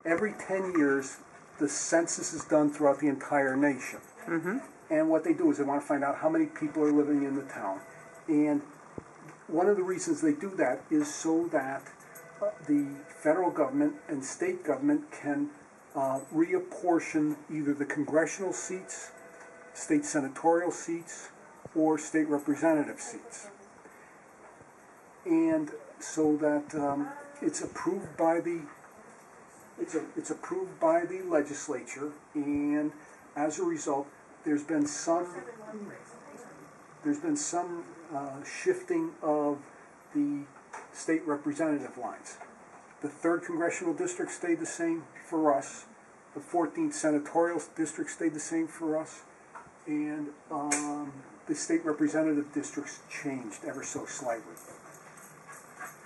every 10 years, the census is done throughout the entire nation. Mm-hmm. And what they do is they want to find out how many people are living in the town. And one of the reasons they do that is so that the federal government and state government can reapportion either the congressional seats, state senatorial seats, or state representative seats. And so that it's approved by the legislature, and as a result, there's been some shifting of the state representative lines. The 3rd congressional district stayed the same for us. The 14th senatorial district stayed the same for us, and the state representative districts changed ever so slightly.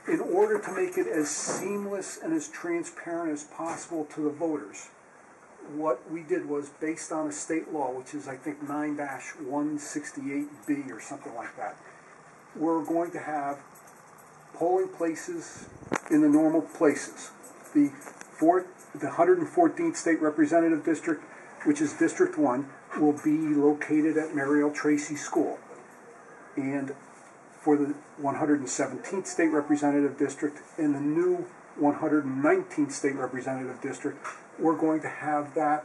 In order to make it as seamless and as transparent as possible to the voters, what we did was, based on a state law, which is I think 9-168B or something like that, we're going to have polling places in the normal places. The 114th State Representative District, which is District 1, will be located at Mary L. Tracy School. And for the 117th State Representative District and the new 119th State Representative District, we're going to have that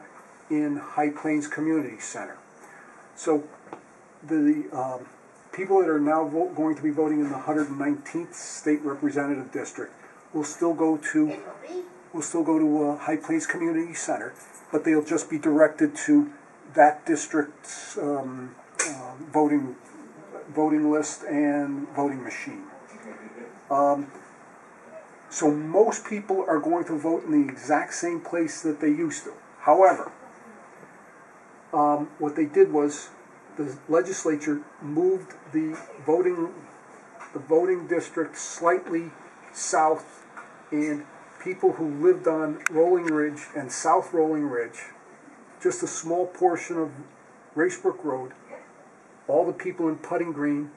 in High Plains Community Center. So the people that are now going to be voting in the 119th State Representative District will still go to High Plains Community Center, but they'll just be directed to that district's voting list and voting machine. So most people are going to vote in the exact same place that they used to. However, what they did was the legislature moved the voting district slightly south, and people who lived on Rolling Ridge and South Rolling Ridge, just a small portion of Racebrook Road, all the people in Putting Green,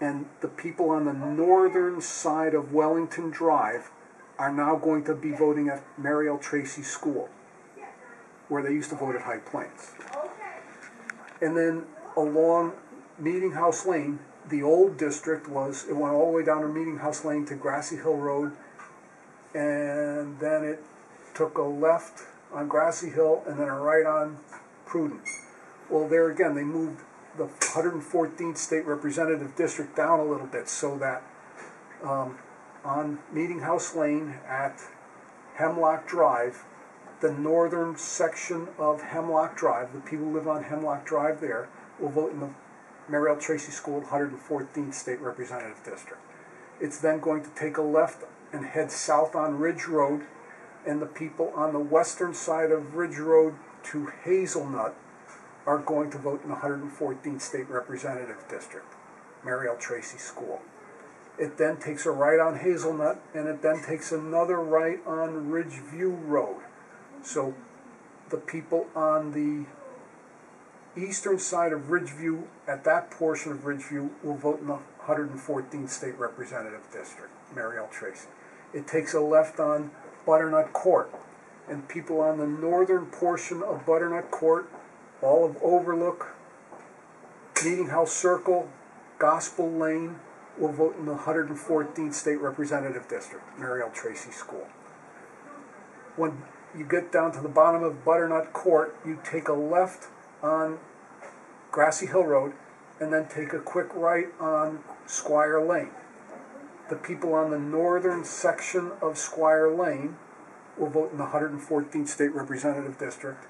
and the people on the northern side of Wellington Drive are now going to be voting at Mary L. Tracy School, where they used to vote at High Plains. And then along Meeting House Lane, the old district it went all the way down to Meeting House Lane to Grassy Hill Road, and then it took a left on Grassy Hill and then a right on Prudent. Well, there again, they moved the 114th State Representative District down a little bit, so that on Meeting House Lane at Hemlock Drive, the northern section of Hemlock Drive, the people who live on Hemlock Drive there, will vote in the Mary L. Tracy School 114th State Representative District. It's then going to take a left and head south on Ridge Road, and the people on the western side of Ridge Road to Hazelnut are going to vote in the 114th State Representative District, Mary L. Tracy School. It then takes a right on Hazelnut, and it then takes another right on Ridgeview Road. So the people on the eastern side of Ridgeview, at that portion of Ridgeview, will vote in the 114th State Representative District, Mary L. Tracy. It takes a left on Butternut Court, and people on the northern portion of Butternut Court, all of Overlook, Meeting House Circle, Gospel Lane, will vote in the 114th State Representative District, Mary L. Tracy School. When you get down to the bottom of Butternut Court, you take a left on Grassy Hill Road, and then take a quick right on Squire Lane. The people on the northern section of Squire Lane will vote in the 114th State Representative District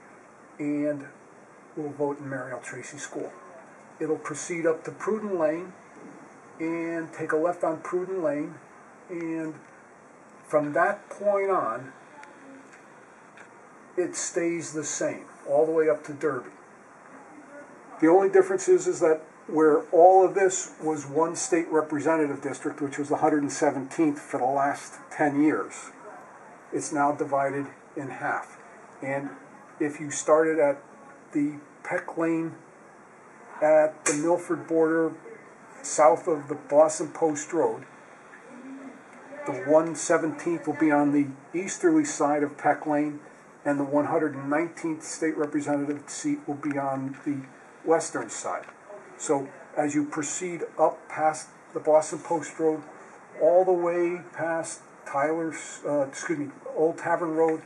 and will vote in Mary L. Tracy School. It'll proceed up to Prudent Lane and take a left on Prudent Lane, and from that point on, it stays the same all the way up to Derby. The only difference is that where all of this was one state representative district, which was the 117th for the last 10 years, it's now divided in half. And if you started at the Peck Lane at the Milford border south of the Blossom Post Road, the 117th will be on the easterly side of Peck Lane, and the 119th state representative seat will be on the western side. So as you proceed up past the Boston Post Road, all the way past Old Tavern Road,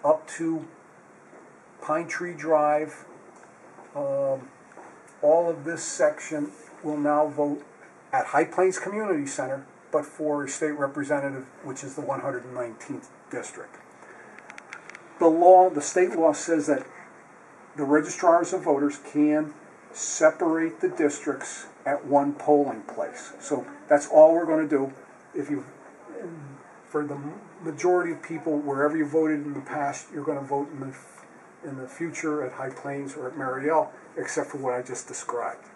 up to Pine Tree Drive, all of this section will now vote at High Plains Community Center, but for a state representative, which is the 119th district. The state law says that the registrars of voters can separate the districts at one polling place. So that's all we're going to do. For the majority of people, wherever you voted in the past, you're going to vote in the future at High Plains or at Mariel, except for what I just described.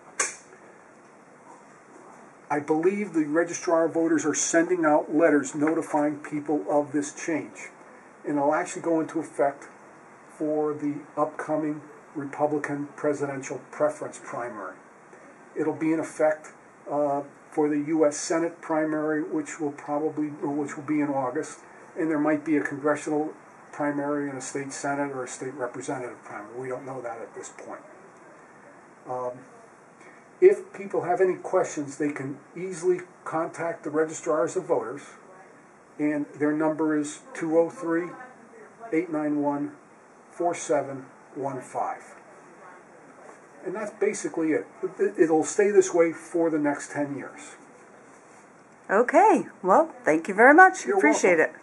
I believe the registrar of voters are sending out letters notifying people of this change. And it'll actually go into effect for the upcoming Republican presidential preference primary. It'll be in effect for the U.S. Senate primary, which will be in August, and there might be a congressional primary and a state senate or a state representative primary. We don't know that at this point. If people have any questions, they can easily contact the registrars of voters, and their number is 203-891-4715. And that's basically it. It'll stay this way for the next 10 years. Okay. Well, thank you very much. You're Appreciate welcome. it.